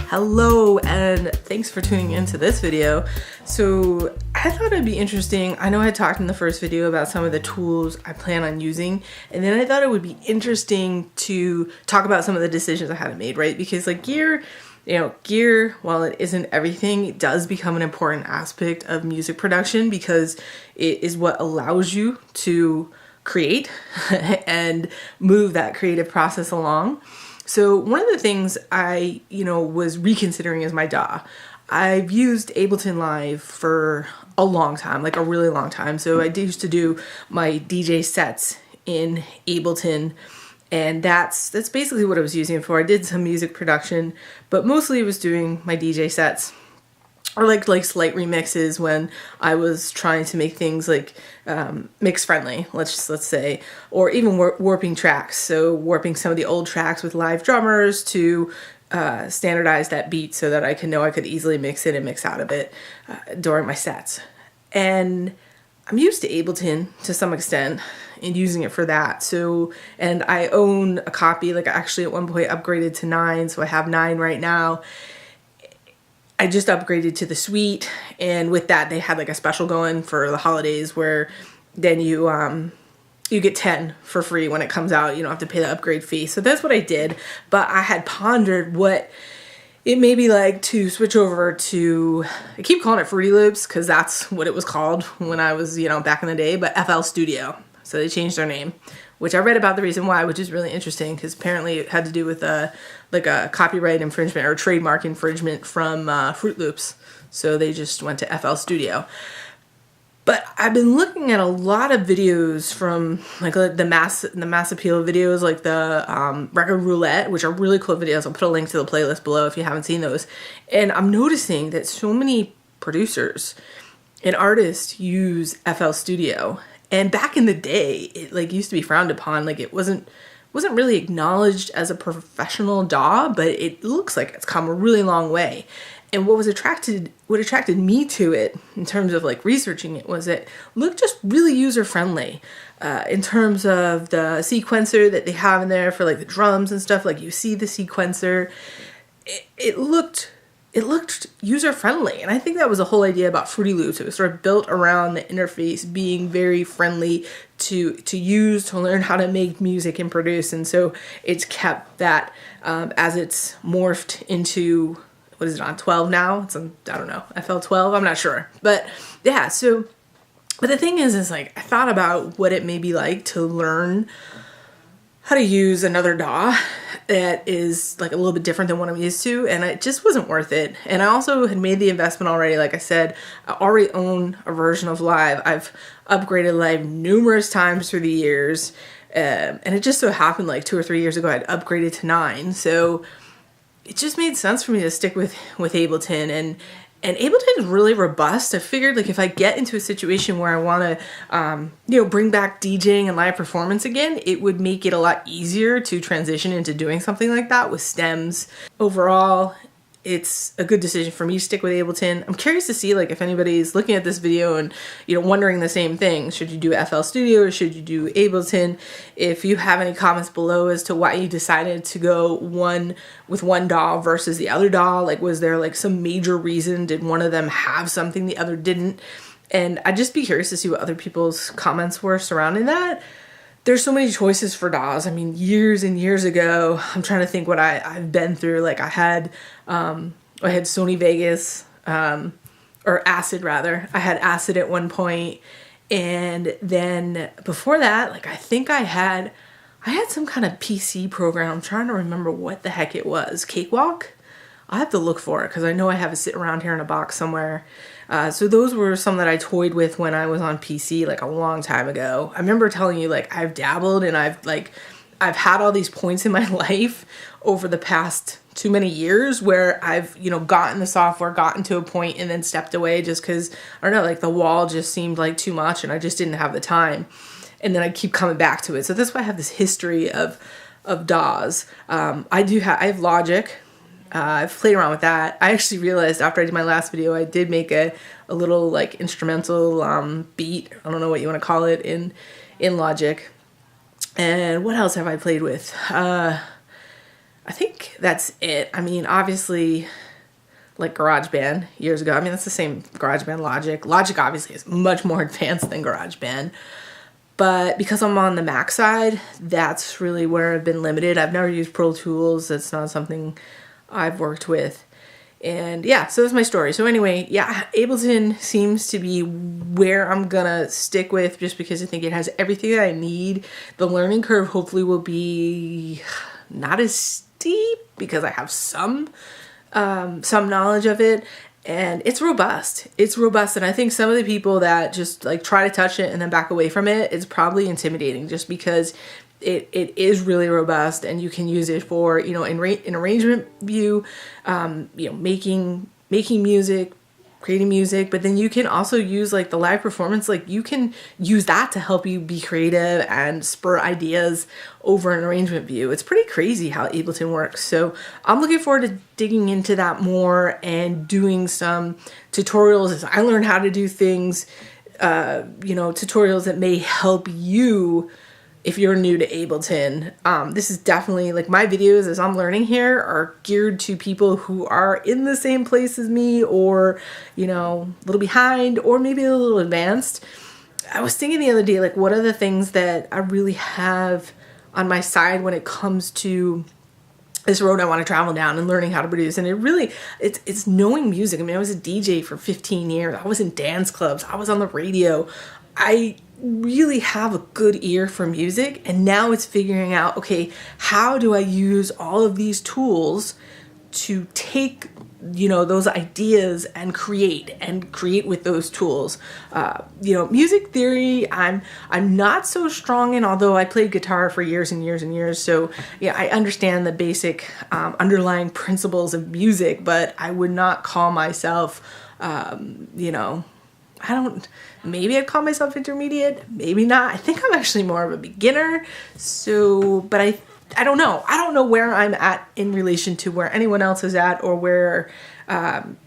Hello and thanks for tuning into this video. So I thought it'd be interesting. I know I talked in the first video about some of the tools I plan on using, and then I thought it would be interesting to talk about some of the decisions I hadn't made, right? Because like gear, while it isn't everything, it does become an important aspect of music production because it is what allows you to create and move that creative process along. So one of the things I, was reconsidering is my DAW. I've used Ableton Live for a long time, like a really long time. So I used to do my DJ sets in Ableton, and that's basically what I was using it for. I did some music production, but mostly I was doing my DJ sets or like slight remixes when I was trying to make things like mix friendly, let's say, or even warping tracks. So warping some of the old tracks with live drummers to standardize that beat so that I could easily mix in and mix out of it during my sets. And I'm used to Ableton to some extent and using it for that. So, and I own a copy, like I actually at one point upgraded to 9, so I have 9 right now. I just upgraded to the suite, and with that they had like a special going for the holidays where then you get 10 for free when it comes out. You don't have to pay the upgrade fee. So that's what I did, but I had pondered what it may be like to switch over to, I keep calling it Fruity Loops because that's what it was called when I was, back in the day, but FL Studio. So they changed their name, which I read about the reason why, which is really interesting because apparently it had to do with a copyright infringement or trademark infringement from Fruit Loops. So they just went to FL Studio. But I've been looking at a lot of videos from like the mass appeal videos, like the record roulette, which are really cool videos. I'll put a link to the playlist below if you haven't seen those. And I'm noticing that so many producers and artists use FL Studio. And back in the day, it like used to be frowned upon. Like it wasn't really acknowledged as a professional DAW, but it looks like it's come a really long way. And what attracted me to it in terms of like researching it was it looked just really user friendly in terms of the sequencer that they have in there for like the drums and stuff. Like you see the sequencer, it looked user friendly, and I think that was the whole idea about Fruity Loops. It was sort of built around the interface being very friendly to use, to learn how to make music and produce, and so it's kept that as it's morphed into, what is it, on 12 now? It's on, I don't know, FL 12? I'm not sure. But yeah, so, but the thing is like, I thought about what it may be like to learn how to use another DAW that is like a little bit different than what I'm used to, and it just wasn't worth it. And I also had made the investment already. Like I said, I already own a version of Live. I've upgraded Live numerous times through the years, and it just so happened like 2 or 3 years ago I'd upgraded to 9. So it just made sense for me to stick with Ableton, and Ableton is really robust. I figured like if I get into a situation where I want to, bring back DJing and live performance again, it would make it a lot easier to transition into doing something like that with stems. Overall, it's a good decision for me to stick with Ableton. I'm curious to see like if anybody's looking at this video and wondering the same thing. Should you do FL Studio or should you do Ableton? If you have any comments below as to why you decided to go with one DAW versus the other DAW, like was there like some major reason? Did one of them have something the other didn't? And I'd just be curious to see what other people's comments were surrounding that. There's so many choices for DAWs. I mean, years and years ago, I'm trying to think what I've been through. Like I had Sony Vegas, or Acid rather. I had Acid at one point, and then before that, like I think I had some kind of PC program. I'm trying to remember what the heck it was. Cakewalk? I'll have to look for it because I know I have it sitting around here in a box somewhere. So those were some that I toyed with when I was on PC like a long time ago. I remember telling you like I've dabbled and I've had all these points in my life over the past too many years where I've, gotten the software, gotten to a point and then stepped away just because, I don't know, like the wall just seemed like too much and I just didn't have the time. And then I keep coming back to it. So that's why I have this history of DAWs. I have Logic. I've played around with that. I actually realized after I did my last video, I did make a little like instrumental beat. I don't know what you want to call it in Logic. And what else have I played with? I think that's it. I mean, obviously, like GarageBand years ago, I mean, that's the same GarageBand Logic. Logic obviously is much more advanced than GarageBand. But because I'm on the Mac side, that's really where I've been limited. I've never used Pro Tools. That's not something I've worked with. And yeah, so that's my story. So anyway, yeah, Ableton seems to be where I'm gonna stick with, just because I think it has everything that I need. The learning curve hopefully will be not as steep because I have some knowledge of it. And it's robust. It's robust. And I think some of the people that just like try to touch it and then back away from it, it's probably intimidating, just because it is really robust, and you can use it for, you know, in arrangement view, you know, making music, creating music, but then you can also use like the live performance. Like you can use that to help you be creative and spur ideas over an arrangement view. It's pretty crazy how Ableton works. So I'm looking forward to digging into that more and doing some tutorials as I learn how to do things, you know, tutorials that may help you if you're new to Ableton. This is definitely, like, my videos as I'm learning here are geared to people who are in the same place as me, or, you know, a little behind, or maybe a little advanced. I was thinking the other day, like, what are the things that I really have on my side when it comes to this road I want to travel down and learning how to produce. And it really, it's knowing music. I mean, I was a DJ for 15 years. I was in dance clubs. I was on the radio. I really have a good ear for music, and now it's figuring out, okay, how do I use all of these tools to take, you know, those ideas and create with those tools. You know, music theory, I'm not so strong in, although I played guitar for years and years and years. So yeah, I understand the basic underlying principles of music, but I would not call myself, you know, maybe I'd call myself intermediate, maybe not. I think I'm actually more of a beginner. So, but I don't know. I don't know where I'm at in relation to where anyone else is at, or where,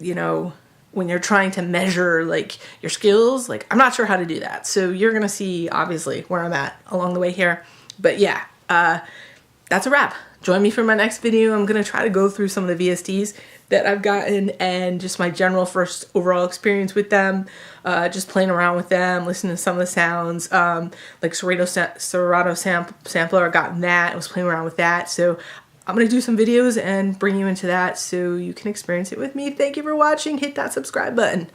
you know, when you're trying to measure like your skills, like I'm not sure how to do that. So you're going to see obviously where I'm at along the way here. But yeah, that's a wrap. Join me for my next video. I'm going to try to go through some of the VSTs that I've gotten and just my general first overall experience with them, just playing around with them, listening to some of the sounds, like Serato sampler, I got that, I was playing around with that. So I'm going to do some videos and bring you into that so you can experience it with me. Thank you for watching. Hit that subscribe button.